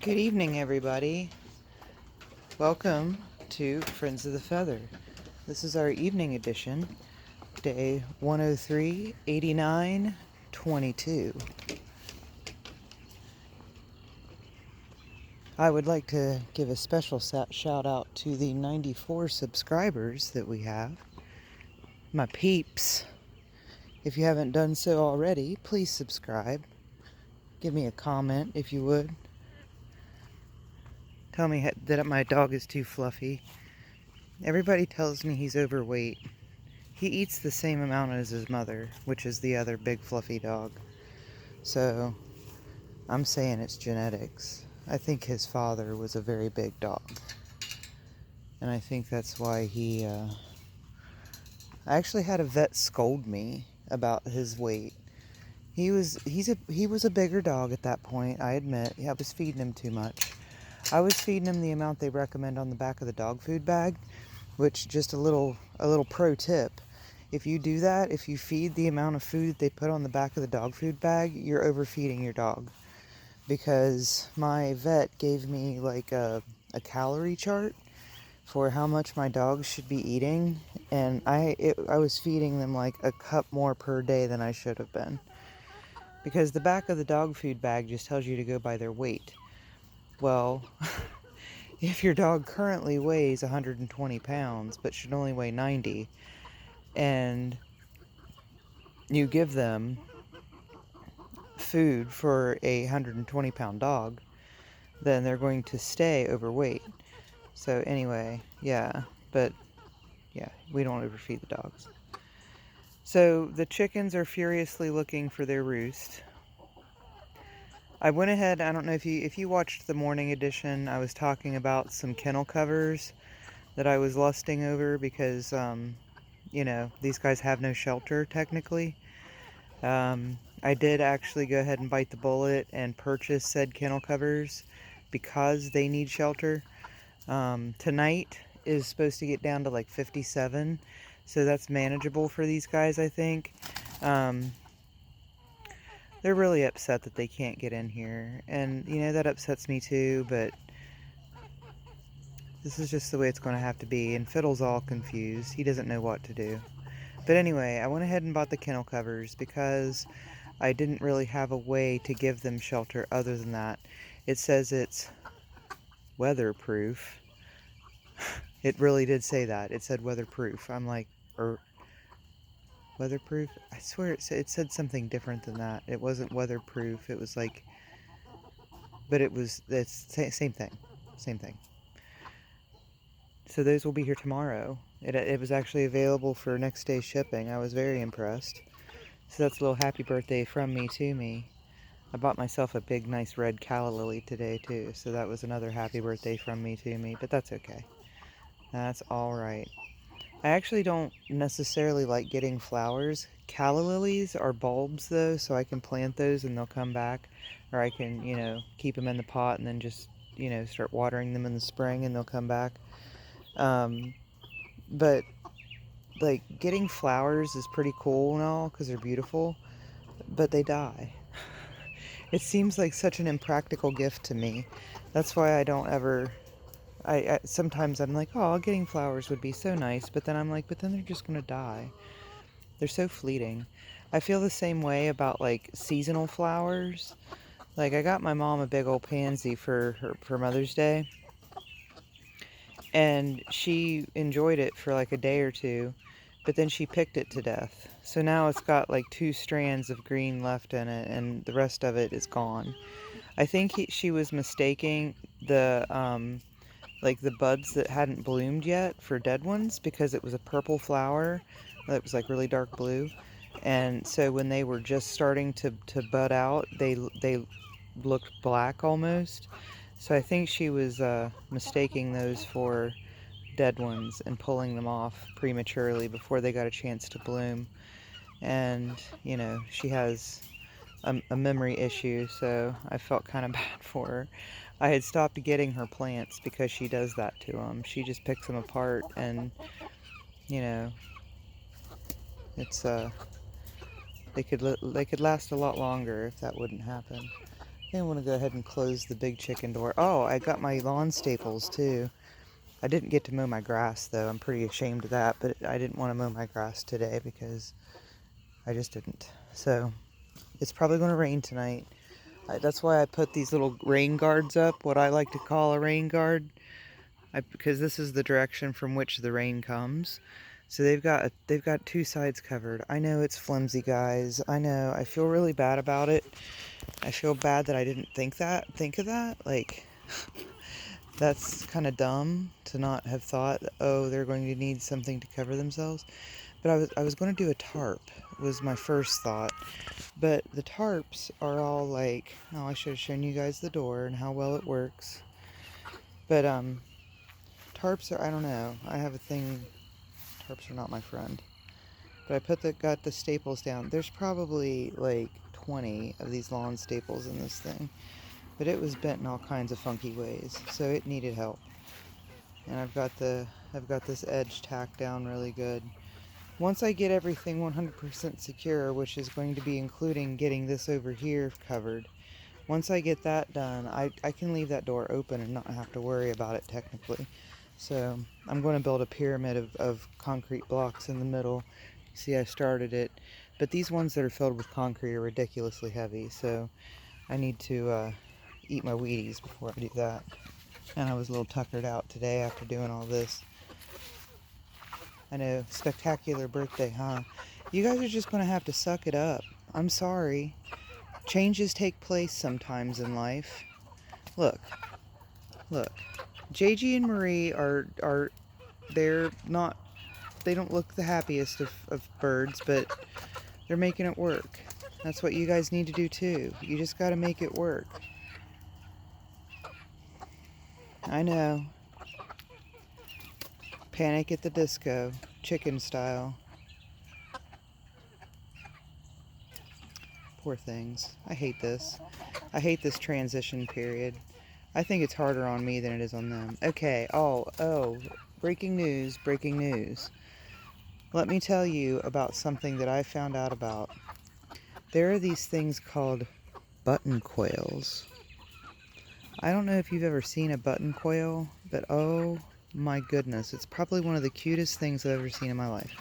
Good evening, everybody. Welcome to Friends of the Feather. This is our evening edition, day 103, 89, 22. I would like to give a special shout out to the 94 subscribers that we have. My peeps. If you haven't done so already, please subscribe. Give me a comment if you would. Tell me that my dog is too fluffy. Everybody tells me he's overweight. He eats the same amount as his mother, which is the other big fluffy dog. So, I'm saying it's genetics. I think his father was a very big dog. And I think that's why he, I actually had a vet scold me about his weight. He was a bigger dog at that point, I admit. I was feeding him too much. I was feeding him the amount they recommend on the back of the dog food bag, which, just a little pro tip. If you do that, if you feed the amount of food they put on the back of the dog food bag, you're overfeeding your dog. Because my vet gave me like a calorie chart for how much my dogs should be eating, and I was feeding them like a cup more per day than I should have been. Because the back of the dog food bag just tells you to go by their weight. Well, if your dog currently weighs 120 pounds but should only weigh 90, and you give them food for a 120 pound dog, then they're going to stay overweight. So anyway, but we don't overfeed the dogs. So the chickens are furiously looking for their roost. I went ahead, I don't know if you watched the morning edition, I was talking about some kennel covers that I was lusting over because, these guys have no shelter technically. I did actually go ahead and bite the bullet and purchase said kennel covers because they need shelter. Tonight is supposed to get down to like 57, so that's manageable for these guys, I think. They're really upset that they can't get in here, and that upsets me too, but this is just the way it's going to have to be, and Fiddle's all confused. He doesn't know what to do. But anyway, I went ahead and bought the kennel covers because I didn't really have a way to give them shelter other than that. It says it's weatherproof. It really did say that. It said weatherproof. I'm like, weatherproof? I swear it said something different than that. It wasn't weatherproof. It was like, but it's same thing. Same thing. So those will be here tomorrow. It was actually available for next day shipping. I was very impressed. So that's a little happy birthday from me to me. I bought myself a big, nice red calla lily today too. So that was another happy birthday from me to me. But that's okay. That's alright. I actually don't necessarily like getting flowers. Calla lilies are bulbs though, so I can plant those and they'll come back. Or I can, keep them in the pot and then just, start watering them in the spring and they'll come back. But like, getting flowers is pretty cool and all because they're beautiful, but they die. It seems like such an impractical gift to me. That's why I don't ever... I sometimes I'm like, oh, getting flowers would be so nice, but then I'm like, but then they're just gonna die. They're so fleeting. I feel the same way about like seasonal flowers. Like, I got my mom a big old pansy for Mother's Day, and she enjoyed it for like a day or two, but then she picked it to death. So now it's got like 2 strands of green left in it, and the rest of it is gone. I think she was mistaking the like the buds that hadn't bloomed yet for dead ones, because it was a purple flower that was like really dark blue, and so when they were just starting to bud out, they looked black almost. So I think she was mistaking those for dead ones and pulling them off prematurely before they got a chance to bloom. And she has a memory issue, so I felt kind of bad for her. I had stopped getting her plants because she does that to them. She just picks them apart, and it's they could last a lot longer if that wouldn't happen. I want to go ahead and close the big chicken door. Oh, I got my lawn staples too. I didn't get to mow my grass though. I'm pretty ashamed of that, but I didn't want to mow my grass today because I just didn't. So it's probably going to rain tonight. That's why I put these little rain guards up, what I like to call a rain guard, because this is the direction from which the rain comes. So they've got two sides covered. I know it's flimsy, guys. I know. I feel really bad about it. I feel bad that I didn't think of that. Like, that's kind of dumb to not have thought, oh, they're going to need something to cover themselves. But I was going to do a tarp, was my first thought. But the tarps are all like, oh, I should have shown you guys the door and how well it works. But tarps are, I don't know. I have a thing, tarps are not my friend. But I got the staples down. There's probably like 20 of these lawn staples in this thing. But it was bent in all kinds of funky ways, so it needed help. And I've got this edge tacked down really good. Once I get everything 100% secure, which is going to be including getting this over here covered, once I get that done, I can leave that door open and not have to worry about it technically. So I'm going to build a pyramid of concrete blocks in the middle. See, I started it, but these ones that are filled with concrete are ridiculously heavy, so I need to eat my Wheaties before I do that. And I was a little tuckered out today after doing all this. I know, spectacular birthday, huh? You guys are just going to have to suck it up. I'm sorry. Changes take place sometimes in life. Look. JayGee and Marie they don't look the happiest of birds, but they're making it work. That's what you guys need to do too. You just got to make it work. I know. Panic at the Disco, chicken style. Poor things. I hate this. I hate this transition period. I think it's harder on me than it is on them. Okay, oh, breaking news. Let me tell you about something that I found out about. There are these things called button quails. I don't know if you've ever seen a button quail, but oh my goodness, it's probably one of the cutest things I've ever seen in my life.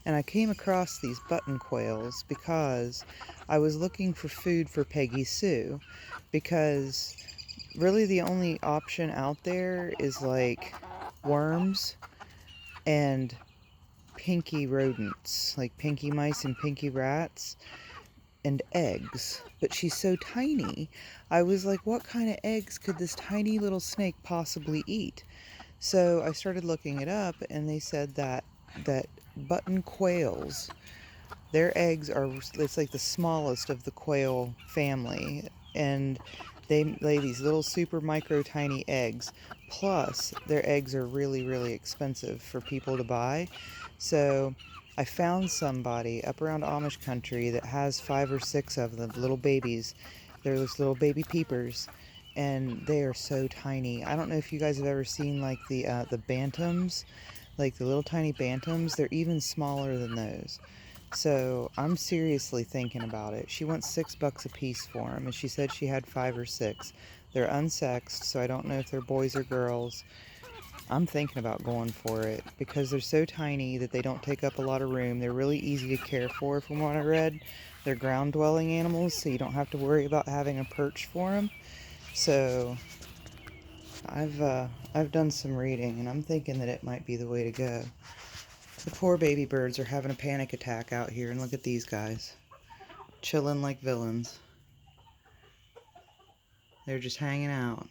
And I came across these button quails because I was looking for food for Peggy Sue, because really the only option out there is like worms and pinky rodents, like pinky mice and pinky rats, and eggs. But she's so tiny. I was like, what kind of eggs could this tiny little snake possibly eat? So I started looking it up, and they said that button quails, their eggs it's like the smallest of the quail family, and they lay these little super micro tiny eggs. Plus, their eggs are really, really expensive for people to buy. So I found somebody up around Amish country that has 5 or 6 of them, little babies. They're those little baby peepers, and they are so tiny. I don't know if you guys have ever seen like the bantams, like the little tiny bantams. They're even smaller than those. So I'm seriously thinking about it. She wants $6 a piece for them, and she said she had 5 or 6. They're unsexed, so I don't know if they're boys or girls. I'm thinking about going for it because they're so tiny that they don't take up a lot of room. They're really easy to care for, from what I read. They're ground-dwelling animals, so you don't have to worry about having a perch for them. So I've done some reading, and I'm thinking that it might be the way to go. The poor baby birds are having a panic attack out here, and look at these guys, chilling like villains. They're just hanging out.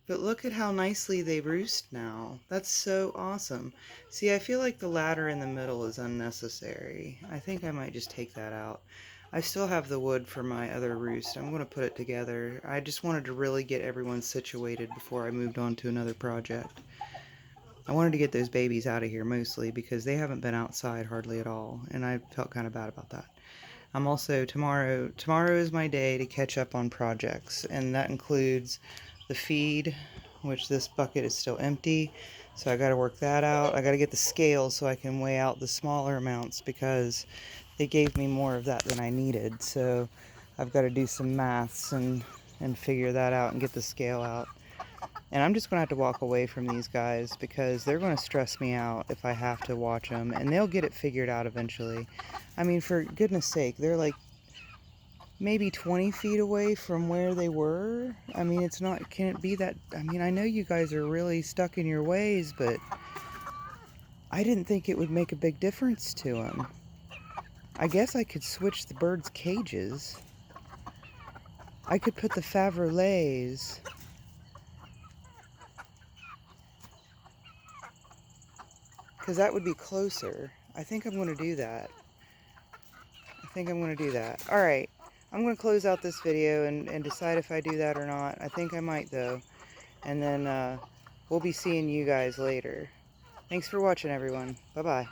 But look at how nicely they roost now. That's so awesome. See, I feel like the ladder in the middle is unnecessary. I think I might just take that out. I still have the wood for my other roost. I'm going to put it together. I just wanted to really get everyone situated before I moved on to another project. I wanted to get those babies out of here mostly because they haven't been outside hardly at all, and I felt kind of bad about that. I'm also, tomorrow is my day to catch up on projects, and that includes the feed, which this bucket is still empty, so I got to work that out. I got to get the scale so I can weigh out the smaller amounts because they gave me more of that than I needed. So I've got to do some maths and figure that out and get the scale out. And I'm just going to have to walk away from these guys because they're going to stress me out if I have to watch them. And they'll get it figured out eventually. I mean, for goodness sake, they're like maybe 20 feet away from where they were. I mean, it's not, can it be that, I mean, I know you guys are really stuck in your ways, but I didn't think it would make a big difference to them. I guess I could switch the birds' cages. I could put the Faverolles. Because that would be closer. I think I'm going to do that. Alright, I'm going to close out this video and decide if I do that or not. I think I might though. And then we'll be seeing you guys later. Thanks for watching, everyone. Bye-bye.